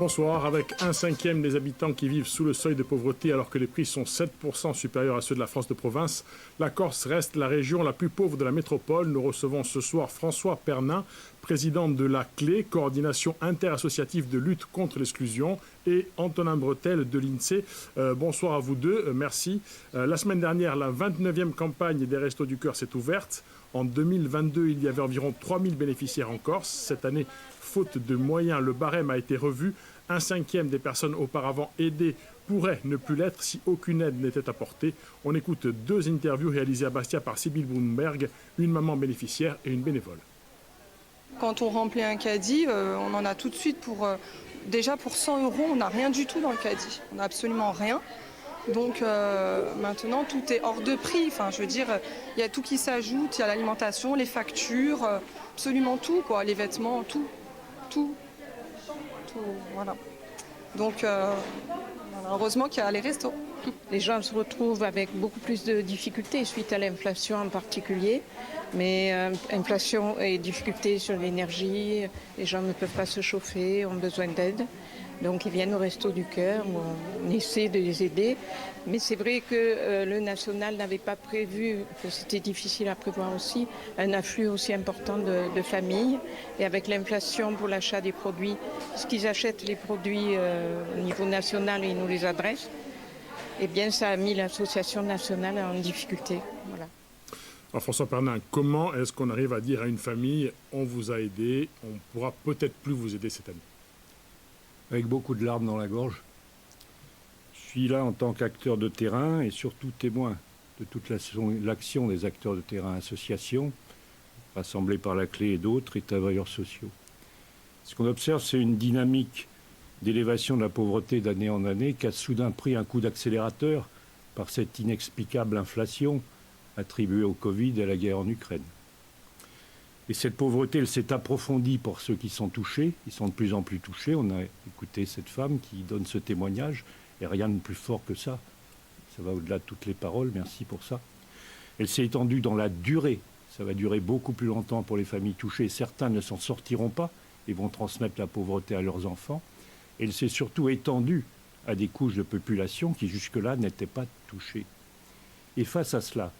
Bonsoir. Avec un cinquième des habitants qui vivent sous le seuil de pauvreté alors que les prix sont 7% supérieurs à ceux de la France de province, la Corse reste la région la plus pauvre de la métropole. Nous recevons ce soir François Pernin, président de la CLE, coordination interassociative de lutte contre l'exclusion, et Antonin Bretel de l'INSEE. Bonsoir à vous deux, merci. La semaine dernière, la 29e campagne des Restos du Cœur s'est ouverte. En 2022, il y avait environ 3000 bénéficiaires en Corse. Cette année, faute de moyens, le barème a été revu. Un cinquième des personnes auparavant aidées pourrait ne plus l'être si aucune aide n'était apportée. On écoute deux interviews réalisées à Bastia par Sybille Brunberg, une maman bénéficiaire et une bénévole. Quand on remplit un caddie, on en a tout de suite pour... déjà pour 100 €, on n'a rien du tout dans le caddie. On n'a absolument rien. Donc maintenant, tout est hors de prix. Enfin, je veux dire, il y a tout qui s'ajoute. Il y a l'alimentation, les factures, absolument tout, quoi. Les vêtements, tout. Voilà. Donc, heureusement qu'il y a les restos. Les gens se retrouvent avec beaucoup plus de difficultés suite à l'inflation en particulier. Mais inflation et difficultés sur l'énergie, les gens ne peuvent pas se chauffer, ont besoin d'aide. Donc ils viennent au Resto du Cœur, on essaie de les aider. Mais c'est vrai que le national n'avait pas prévu, que c'était difficile à prévoir aussi, un afflux aussi important de familles. Et avec l'inflation pour l'achat des produits, puisqu'ils achètent les produits au niveau national et ils nous les adressent, eh bien ça a mis l'association nationale en difficulté. Voilà. Alors François Pernin, comment est-ce qu'on arrive à dire à une famille « on vous a aidé, on pourra peut-être plus vous aider cette année » ? Avec beaucoup de larmes dans la gorge. Je suis là en tant qu'acteur de terrain et surtout témoin de toute l'action des acteurs de terrain, associations, rassemblés par la CLE et d'autres, et travailleurs sociaux. Ce qu'on observe, c'est une dynamique d'élévation de la pauvreté d'année en année qui a soudain pris un coup d'accélérateur par cette inexplicable inflation attribuée au Covid et à la guerre en Ukraine. Et cette pauvreté, elle s'est approfondie pour ceux qui sont touchés. Ils sont de plus en plus touchés. On a écouté cette femme qui donne ce témoignage. Et rien de plus fort que ça. Ça va au-delà de toutes les paroles. Merci pour ça. Elle s'est étendue dans la durée. Ça va durer beaucoup plus longtemps pour les familles touchées. Certains ne s'en sortiront pas et vont transmettre la pauvreté à leurs enfants. Elle s'est surtout étendue à des couches de population qui jusque-là n'étaient pas touchées. Et face à cela,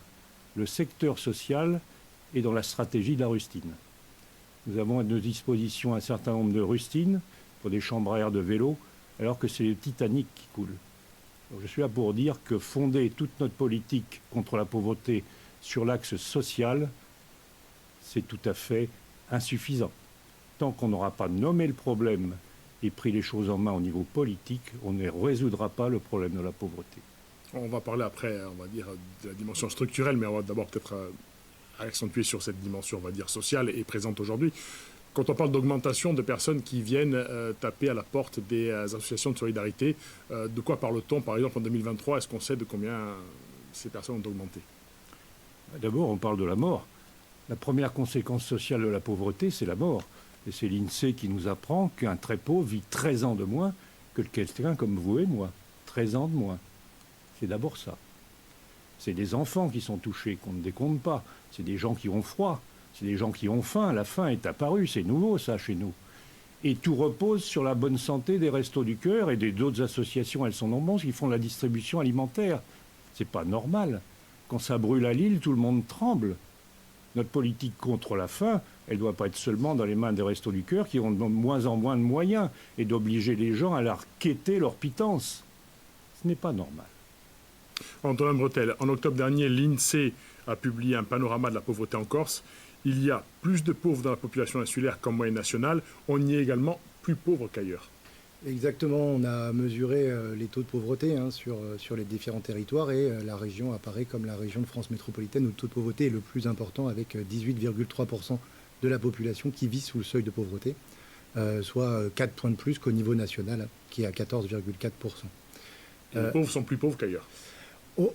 le secteur social et dans la stratégie de la rustine. Nous avons à nos dispositions un certain nombre de rustines pour des chambres à air de vélo, alors que c'est le Titanic qui coule. Donc je suis là pour dire que fonder toute notre politique contre la pauvreté sur l'axe social, c'est tout à fait insuffisant. Tant qu'on n'aura pas nommé le problème et pris les choses en main au niveau politique, on ne résoudra pas le problème de la pauvreté. On va parler après, on va dire, de la dimension structurelle, mais on va d'abord peut-être accentuer sur cette dimension, on va dire, sociale et présente aujourd'hui. Quand on parle d'augmentation de personnes qui viennent taper à la porte des associations de solidarité, de quoi parle-t-on, par exemple, en 2023 ? Est-ce qu'on sait de combien ces personnes ont augmenté ? D'abord, on parle de la mort. La première conséquence sociale de la pauvreté, c'est la mort. Et c'est l'INSEE qui nous apprend qu'un très pauvre vit 13 ans de moins que quelqu'un comme vous et moi. 13 ans de moins. C'est d'abord ça. C'est des enfants qui sont touchés, qu'on ne décompte pas. C'est des gens qui ont froid. C'est des gens qui ont faim. La faim est apparue. C'est nouveau, ça, chez nous. Et tout repose sur la bonne santé des Restos du Cœur et d'autres associations, elles sont nombreuses, qui font la distribution alimentaire. C'est pas normal. Quand ça brûle à Lille, tout le monde tremble. Notre politique contre la faim, elle ne doit pas être seulement dans les mains des Restos du Cœur qui ont de moins en moins de moyens et d'obliger les gens à leur quêter leur pitance. Ce n'est pas normal. Antonin Bretel, en octobre dernier, l'INSEE a publié un panorama de la pauvreté en Corse. Il y a plus de pauvres dans la population insulaire qu'en moyenne nationale. On y est également plus pauvre qu'ailleurs. Exactement, on a mesuré les taux de pauvreté sur les différents territoires et la région apparaît comme la région de France métropolitaine où le taux de pauvreté est le plus important avec 18,3% de la population qui vit sous le seuil de pauvreté, soit 4 points de plus qu'au niveau national qui est à 14,4%. Les pauvres sont plus pauvres qu'ailleurs.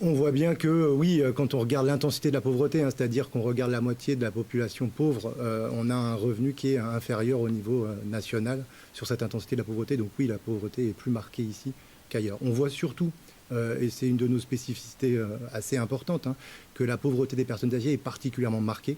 On voit bien que, oui, quand on regarde l'intensité de la pauvreté, c'est-à-dire qu'on regarde la moitié de la population pauvre, on a un revenu qui est inférieur au niveau national sur cette intensité de la pauvreté. Donc oui, la pauvreté est plus marquée ici qu'ailleurs. On voit surtout, et c'est une de nos spécificités assez importantes, que la pauvreté des personnes âgées est particulièrement marquée.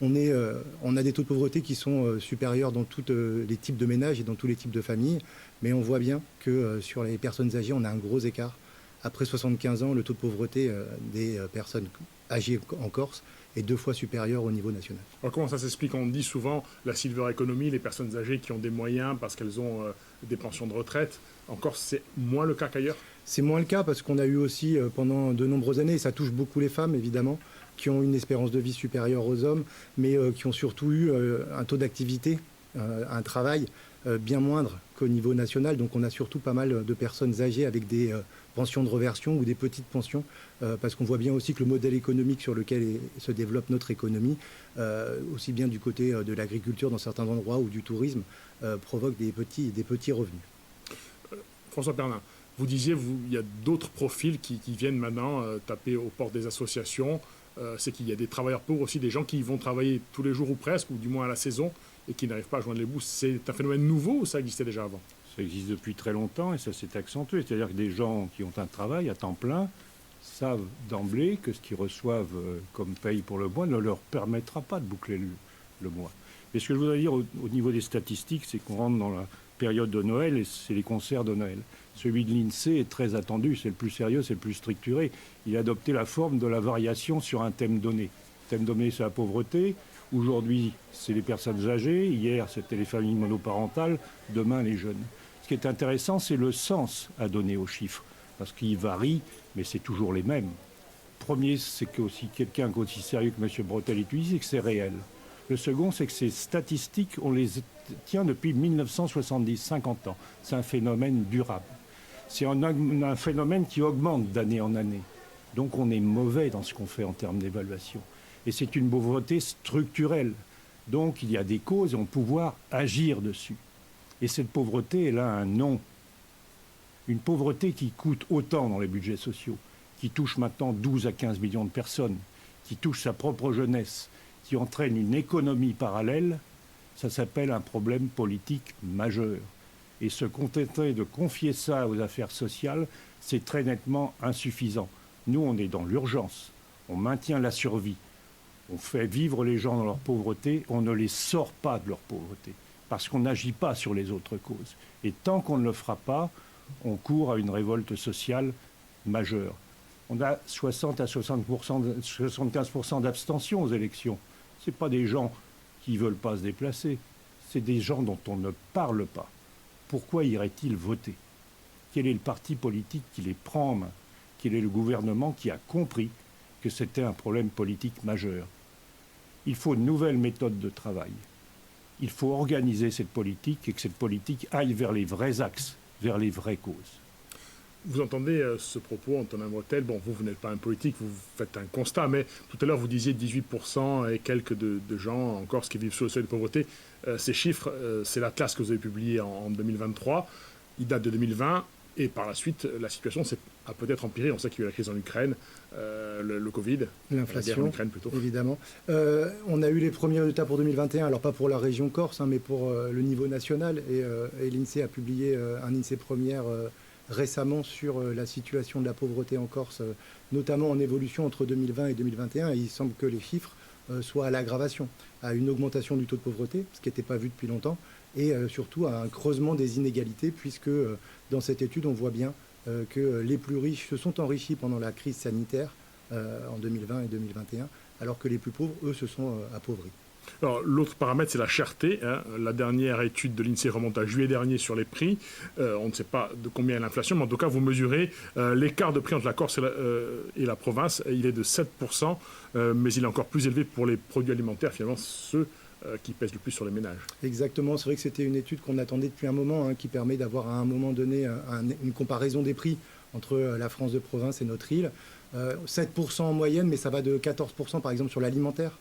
On a des taux de pauvreté qui sont supérieurs dans tous les types de ménages et dans tous les types de familles, mais on voit bien que sur les personnes âgées, on a un gros écart. Après 75 ans, le taux de pauvreté des personnes âgées en Corse est 2 fois supérieur au niveau national. Alors comment ça s'explique? On dit souvent la silver economy, les personnes âgées qui ont des moyens parce qu'elles ont des pensions de retraite. En Corse, c'est moins le cas qu'ailleurs? C'est moins le cas parce qu'on a eu aussi pendant de nombreuses années, et ça touche beaucoup les femmes évidemment, qui ont une espérance de vie supérieure aux hommes, mais qui ont surtout eu un taux d'activité, un travail bien moindre qu'au niveau national. Donc on a surtout pas mal de personnes âgées avec des pensions de reversion ou des petites pensions, parce qu'on voit bien aussi que le modèle économique sur lequel se développe notre économie, aussi bien du côté de l'agriculture dans certains endroits ou du tourisme, provoque des petits revenus. François Pernin, vous disiez il y a d'autres profils qui viennent maintenant taper aux portes des associations. C'est qu'il y a des travailleurs pauvres aussi, des gens qui vont travailler tous les jours ou presque, ou du moins à la saison, et qui n'arrivent pas à joindre les bouts. C'est un phénomène nouveau ou ça existait déjà avant? Ça existe depuis très longtemps et ça s'est accentué. C'est-à-dire que des gens qui ont un travail à temps plein savent d'emblée que ce qu'ils reçoivent comme paye pour le mois ne leur permettra pas de boucler le mois. Mais ce que je voudrais dire au niveau des statistiques, c'est qu'on rentre dans la période de Noël et c'est les concerts de Noël. Celui de l'INSEE est très attendu, c'est le plus sérieux, c'est le plus structuré. Il a adopté la forme de la variation sur un thème donné. Le thème donné, c'est la pauvreté. Aujourd'hui, c'est les personnes âgées. Hier, c'était les familles monoparentales. Demain, les jeunes. Ce qui est intéressant, c'est le sens à donner aux chiffres. Parce qu'ils varient, mais c'est toujours les mêmes. Premier, c'est que aussi quelqu'un aussi sérieux que M. Bretel utilise, c'est que c'est réel. Le second, c'est que ces statistiques, on les tient depuis 1970, 50 ans. C'est un phénomène durable. C'est un phénomène qui augmente d'année en année. Donc on est mauvais dans ce qu'on fait en termes d'évaluation. Et c'est une pauvreté structurelle. Donc il y a des causes et on peut pouvoir agir dessus. Et cette pauvreté, elle a un nom. Une pauvreté qui coûte autant dans les budgets sociaux, qui touche maintenant 12 à 15 millions de personnes, qui touche sa propre jeunesse, qui entraîne une économie parallèle, ça s'appelle un problème politique majeur. Et se contenter de confier ça aux affaires sociales, c'est très nettement insuffisant. Nous, on est dans l'urgence. On maintient la survie. On fait vivre les gens dans leur pauvreté. On ne les sort pas de leur pauvreté. Parce qu'on n'agit pas sur les autres causes. Et tant qu'on ne le fera pas, on court à une révolte sociale majeure. On a 60 à 75% d'abstention aux élections. Ce n'est pas des gens qui ne veulent pas se déplacer. C'est des gens dont on ne parle pas. Pourquoi irait-il voter? Quel est le parti politique qui les prend en main? Quel est le gouvernement qui a compris que c'était un problème politique majeur? Il faut une nouvelle méthode de travail. Il faut organiser cette politique et que cette politique aille vers les vrais axes, vers les vraies causes. Vous entendez ce propos, Antonin Bretel. Bon, vous n'êtes pas un politique, vous faites un constat, mais tout à l'heure, vous disiez 18% et quelques de gens en Corse qui vivent sous le seuil de pauvreté. Ces chiffres, c'est l'Atlas que vous avez publié en 2023. Il date de 2020 et par la suite, la situation a peut-être empiré. On sait qu'il y a eu la crise en Ukraine, le Covid, l'inflation, la guerre en Ukraine plutôt. Évidemment. On a eu les premiers résultats pour 2021, alors pas pour la région Corse, mais pour le niveau national. Et l'INSEE a publié un INSEE première récemment sur la situation de la pauvreté en Corse, notamment en évolution entre 2020 et 2021. Et il semble que les chiffres soient à l'aggravation, à une augmentation du taux de pauvreté, ce qui n'était pas vu depuis longtemps, et surtout à un creusement des inégalités, puisque dans cette étude, on voit bien que les plus riches se sont enrichis pendant la crise sanitaire en 2020 et 2021, alors que les plus pauvres, eux, se sont appauvris. Alors, l'autre paramètre, c'est la cherté. La dernière étude de l'INSEE remonte à juillet dernier sur les prix. On ne sait pas de combien est l'inflation, mais en tout cas, vous mesurez l'écart de prix entre la Corse et la province. Il est de 7%, mais il est encore plus élevé pour les produits alimentaires, finalement, ceux qui pèsent le plus sur les ménages. Exactement. C'est vrai que c'était une étude qu'on attendait depuis un moment, qui permet d'avoir à un moment donné une comparaison des prix entre la France de province et notre île. 7% en moyenne, mais ça va de 14% par exemple sur l'alimentaire.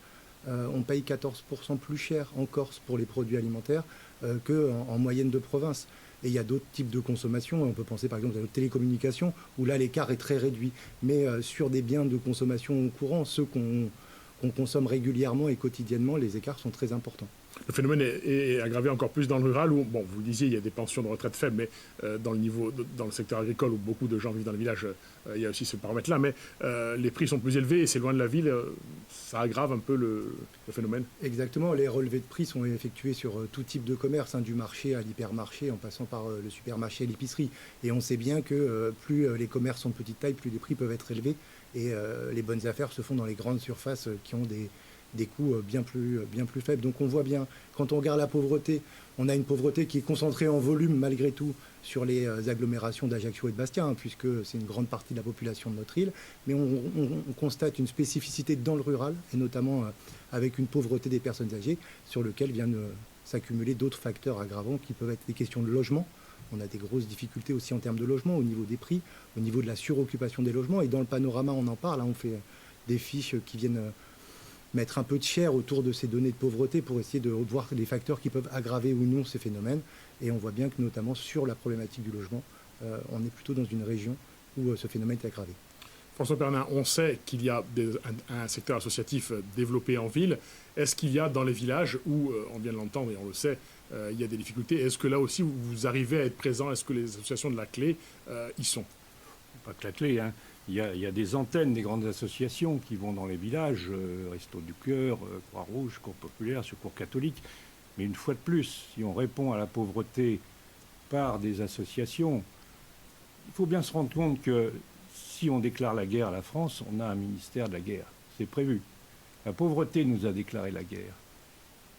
On paye 14% plus cher en Corse pour les produits alimentaires qu'en moyenne de province. Et il y a d'autres types de consommation. On peut penser par exemple à la télécommunication, où là l'écart est très réduit. Mais sur des biens de consommation courants, ceux qu'on consomme régulièrement et quotidiennement, les écarts sont très importants. Le phénomène est aggravé encore plus dans le rural où, bon, vous le disiez, il y a des pensions de retraite faibles, mais dans le secteur agricole où beaucoup de gens vivent dans le village, il y a aussi ce paramètre-là. Mais les prix sont plus élevés et c'est loin de la ville. Ça aggrave un peu le phénomène. Exactement. Les relevés de prix sont effectués sur tout type de commerce, du marché à l'hypermarché, en passant par le supermarché et l'épicerie. Et on sait bien que plus les commerces sont de petite taille, plus les prix peuvent être élevés. Et les bonnes affaires se font dans les grandes surfaces qui ont des coûts bien plus faibles. Donc on voit bien, quand on regarde la pauvreté, on a une pauvreté qui est concentrée en volume malgré tout sur les agglomérations d'Ajaccio et de Bastia, puisque c'est une grande partie de la population de notre île. Mais on constate une spécificité dans le rural, et notamment avec une pauvreté des personnes âgées, sur lequel viennent s'accumuler d'autres facteurs aggravants qui peuvent être des questions de logement. On a des grosses difficultés aussi en termes de logement, au niveau des prix, au niveau de la suroccupation des logements. Et dans le panorama, on en parle, on fait des fiches qui viennent mettre un peu de chair autour de ces données de pauvreté pour essayer de voir les facteurs qui peuvent aggraver ou non ces phénomènes. Et on voit bien que notamment sur la problématique du logement, on est plutôt dans une région où ce phénomène est aggravé. François Pernin, on sait qu'il y a un secteur associatif développé en ville. Est-ce qu'il y a dans les villages où, on vient de l'entendre et on le sait, il y a des difficultés? Est-ce que là aussi vous arrivez à être présent? Est-ce que les associations de la clé y sont? Pas que la clé, Il y a des antennes, des grandes associations qui vont dans les villages, Restos du Cœur, Croix-Rouge, Secours Populaire, Secours Catholique. Mais une fois de plus, si on répond à la pauvreté par des associations, il faut bien se rendre compte que si on déclare la guerre à la France, on a un ministère de la guerre. C'est prévu. La pauvreté nous a déclaré la guerre.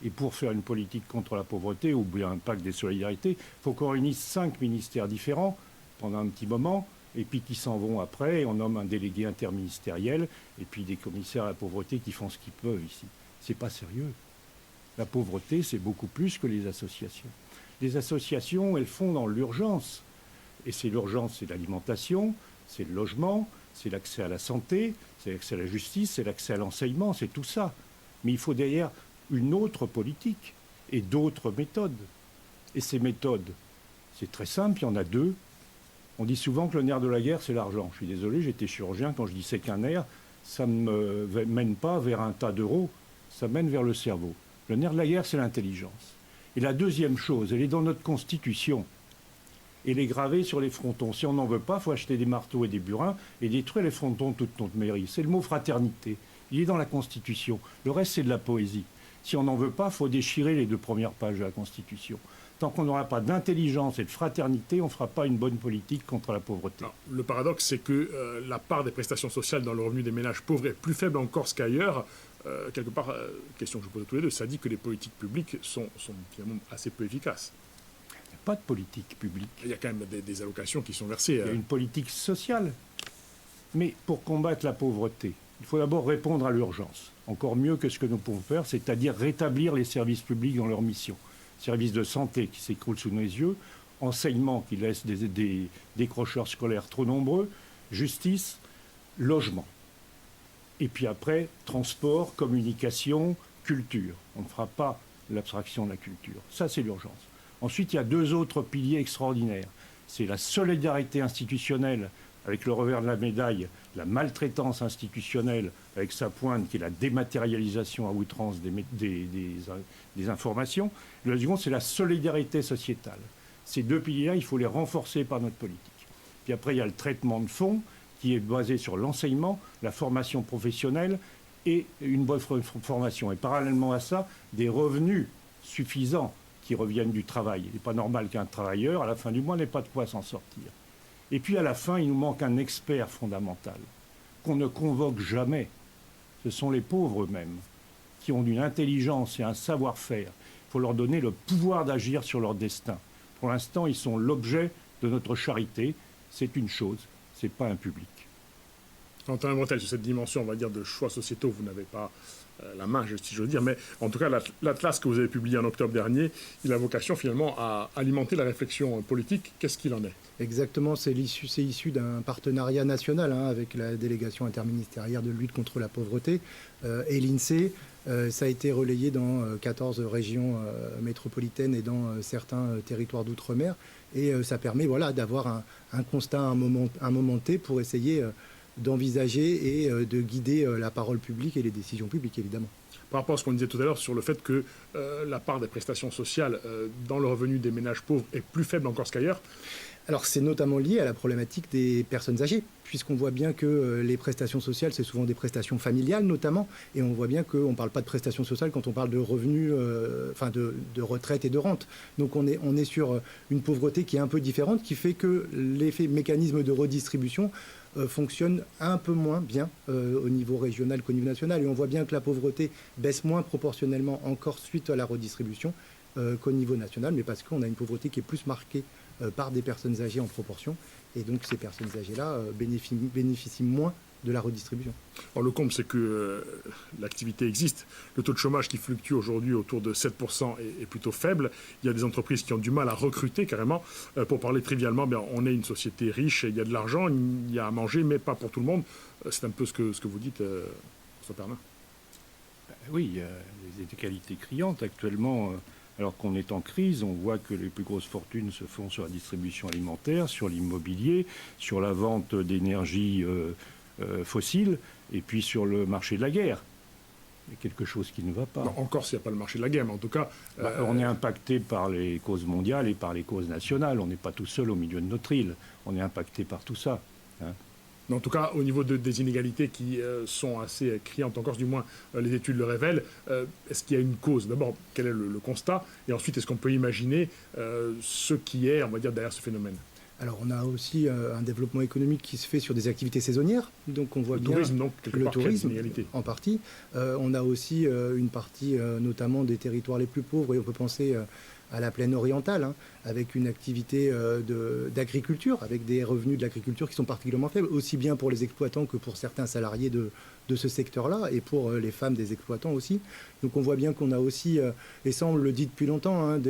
Et pour faire une politique contre la pauvreté, ou bien un pacte des solidarités, il faut qu'on réunisse 5 ministères différents pendant un petit moment, et puis qui s'en vont après. On nomme un délégué interministériel, et puis des commissaires à la pauvreté qui font ce qu'ils peuvent ici. C'est pas sérieux. La pauvreté, c'est beaucoup plus que les associations. Les associations, elles font dans l'urgence. Et c'est l'urgence, c'est l'alimentation, c'est le logement, c'est l'accès à la santé, c'est l'accès à la justice, c'est l'accès à l'enseignement, c'est tout ça. Mais il faut derrière une autre politique et d'autres méthodes. Et ces méthodes, c'est très simple, il y en a 2. On dit souvent que le nerf de la guerre, c'est l'argent. Je suis désolé, j'étais chirurgien, quand je dis c'est qu'un nerf, ça ne me mène pas vers un tas d'euros, ça mène vers le cerveau. Le nerf de la guerre, c'est l'intelligence. Et la deuxième chose, elle est dans notre Constitution. Elle est gravée sur les frontons. Si on n'en veut pas, il faut acheter des marteaux et des burins et détruire les frontons de toute notre mairie. C'est le mot fraternité. Il est dans la Constitution. Le reste, c'est de la poésie. Si on n'en veut pas, il faut déchirer les 2 premières pages de la Constitution. Tant qu'on n'aura pas d'intelligence et de fraternité, on ne fera pas une bonne politique contre la pauvreté. Alors, le paradoxe, c'est que la part des prestations sociales dans le revenu des ménages pauvres est plus faible en Corse qu'ailleurs. Quelque part, question que je vous pose à tous les deux, ça dit que les politiques publiques sont finalement assez peu efficaces. Il n'y a pas de politique publique. Il y a quand même des allocations qui sont versées. Il y a une politique sociale. Mais pour combattre la pauvreté, il faut d'abord répondre à l'urgence. Encore mieux que ce que nous pouvons faire, c'est-à-dire rétablir les services publics dans leur mission. Services de santé qui s'écroulent sous nos yeux, enseignement qui laisse des décrocheurs scolaires trop nombreux, justice, logement. Et puis après, transport, communication, culture. On ne fera pas l'abstraction de la culture. Ça, c'est l'urgence. Ensuite, il y a 2 autres piliers extraordinaires. C'est la solidarité institutionnelle, avec le revers de la médaille, la maltraitance institutionnelle, avec sa pointe qui est la dématérialisation à outrance des informations. Le second, c'est la solidarité sociétale. Ces 2 piliers-là, il faut les renforcer par notre politique. Puis après, il y a le traitement de fond, qui est basé sur l'enseignement, la formation professionnelle et une bonne formation. Et parallèlement à ça, des revenus suffisants qui reviennent du travail. Il n'est pas normal qu'un travailleur, à la fin du mois, n'ait pas de quoi s'en sortir. Et puis à la fin, il nous manque un expert fondamental, qu'on ne convoque jamais. Ce sont les pauvres eux-mêmes, qui ont une intelligence et un savoir-faire. Il faut leur donner le pouvoir d'agir sur leur destin. Pour l'instant, ils sont l'objet de notre charité. C'est une chose, ce n'est pas un public. Quentin Montel, sur cette dimension, on va dire, de choix sociétaux, vous n'avez pas la main, si je veux dire, mais en tout cas, l'Atlas que vous avez publié en octobre dernier, il a vocation finalement à alimenter la réflexion politique. Qu'est-ce qu'il en est? Exactement, c'est issu d'un partenariat national avec la délégation interministérielle de lutte contre la pauvreté et l'INSEE. Ça a été relayé dans 14 régions métropolitaines et dans certains territoires d'outre-mer. Et ça permet d'avoir un constat à un moment T pour essayer d'envisager et de guider la parole publique et les décisions publiques, évidemment. par rapport à ce qu'on disait tout à l'heure sur le fait que la part des prestations sociales dans le revenu des ménages pauvres est plus faible en Corse qu'ailleurs. Alors c'est notamment lié à la problématique des personnes âgées, puisqu'on voit bien que les prestations sociales, c'est souvent des prestations familiales notamment, et on voit bien qu'on ne parle pas de prestations sociales quand on parle de revenus, de retraite et de rente. Donc on est sur une pauvreté qui est un peu différente, qui fait que l'effet mécanisme de redistribution fonctionne un peu moins bien au niveau régional qu'au niveau national. Et on voit bien que la pauvreté baisse moins proportionnellement encore suite à la redistribution qu'au niveau national, mais parce qu'on a une pauvreté qui est plus marquée par des personnes âgées en proportion. Et donc ces personnes âgées-là bénéficient moins de la redistribution. Alors, le comble, c'est que l'activité existe. Le taux de chômage qui fluctue aujourd'hui autour de 7% est plutôt faible. Il y a des entreprises qui ont du mal à recruter carrément. Pour parler trivialement, on est une société riche, il y a de l'argent, il y a à manger, mais pas pour tout le monde. C'est un peu ce que vous dites, François Pernin. Oui, il y a des inégalités criantes actuellement. Alors qu'on est en crise, on voit que les plus grosses fortunes se font sur la distribution alimentaire, sur l'immobilier, sur la vente d'énergie fossile, et puis sur le marché de la guerre. Il y a quelque chose qui ne va pas. Non, encore s'il n'y a pas le marché de la guerre, mais en tout cas... on est impacté par les causes mondiales et par les causes nationales. On n'est pas tout seul au milieu de notre île. On est impacté par tout ça. Hein. En tout cas, au niveau des inégalités qui sont assez criantes, encore du moins les études le révèlent, est-ce qu'il y a une cause? D'abord, quel est le constat? Et ensuite, est-ce qu'on peut imaginer ce qui est, on va dire, derrière ce phénomène? Alors on a aussi un développement économique qui se fait sur des activités saisonnières, donc on voit bien tourisme, donc, le tourisme en partie. On a aussi une partie notamment des territoires les plus pauvres, et on peut penser à la plaine orientale, hein, avec une activité d'agriculture, avec des revenus de l'agriculture qui sont particulièrement faibles, aussi bien pour les exploitants que pour certains salariés de ce secteur-là, et pour les femmes des exploitants aussi. Donc on voit bien qu'on a aussi, et ça on le dit depuis longtemps, hein,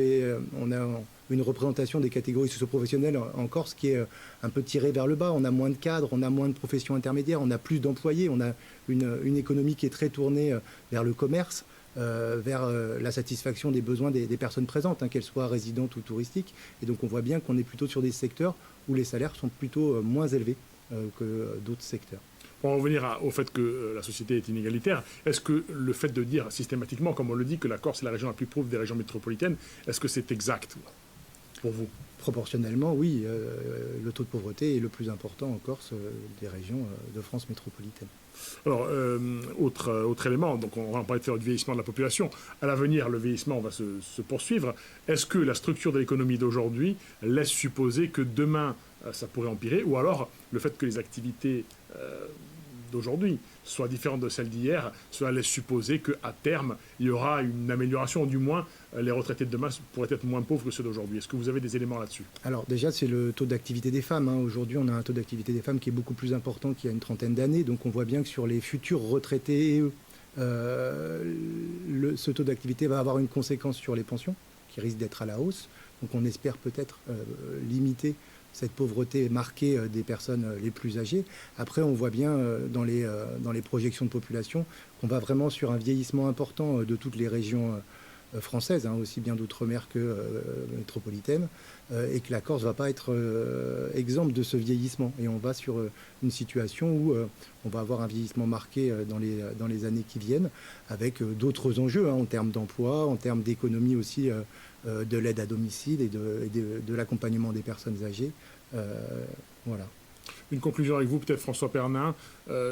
on a une représentation des catégories socio-professionnelles en Corse qui est un peu tirée vers le bas. On a moins de cadres, on a moins de professions intermédiaires, on a plus d'employés, on a une économie qui est très tournée vers le commerce, vers la satisfaction des besoins des personnes présentes, hein, qu'elles soient résidentes ou touristiques. Et donc on voit bien qu'on est plutôt sur des secteurs où les salaires sont plutôt moins élevés que d'autres secteurs. Pour en revenir au fait que la société est inégalitaire, est-ce que le fait de dire systématiquement, comme on le dit, que la Corse est la région la plus pauvre des régions métropolitaines, est-ce que c'est exact pour vous? Proportionnellement, oui. Le taux de pauvreté est le plus important en Corse des régions de France métropolitaine. Alors, autre élément, donc on va parler de faire du vieillissement de la population. À l'avenir, le vieillissement va se poursuivre. Est-ce que la structure de l'économie d'aujourd'hui laisse supposer que demain, ça pourrait empirer, ou alors le fait que les activités d'aujourd'hui soient différentes de celles d'hier, cela laisse supposer qu'à terme, il y aura une amélioration, ou du moins, les retraités de demain pourraient être moins pauvres que ceux d'aujourd'hui. Est-ce que vous avez des éléments là-dessus? Alors déjà, c'est le taux d'activité des femmes, hein. Aujourd'hui, on a un taux d'activité des femmes qui est beaucoup plus important qu'il y a une trentaine d'années. Donc on voit bien que sur les futurs retraités, ce taux d'activité va avoir une conséquence sur les pensions, qui risque d'être à la hausse. Donc on espère peut-être limiter cette pauvreté marquée des personnes les plus âgées. Après, on voit bien dans les projections de population qu'on va vraiment sur un vieillissement important de toutes les régions françaises, hein, aussi bien d'outre-mer que métropolitaine, et que la Corse ne va pas être exempte de ce vieillissement. Et on va sur une situation où on va avoir un vieillissement marqué dans les années qui viennent, avec d'autres enjeux, hein, en termes d'emploi, en termes d'économie aussi, de l'aide à domicile et de l'accompagnement des personnes âgées. Voilà. Une conclusion avec vous, peut-être François Pernin.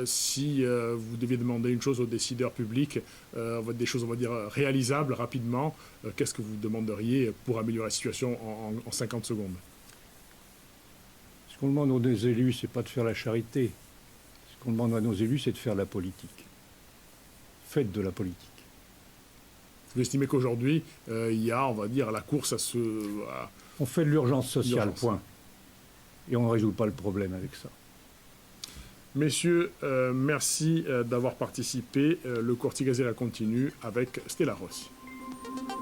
Si vous deviez demander une chose aux décideurs publics, des choses, on va dire, réalisables rapidement, qu'est-ce que vous demanderiez pour améliorer la situation en 50 secondes? Ce qu'on demande aux élus, c'est pas de faire la charité. Ce qu'on demande à nos élus, c'est de faire la politique. Faites de la politique. Vous estimez qu'aujourd'hui, il y a, on va dire, la course On fait de l'urgence sociale, point. Et on ne résout pas le problème avec ça. Messieurs, merci d'avoir participé. Le Corti Gazella continue avec Stella Rossi.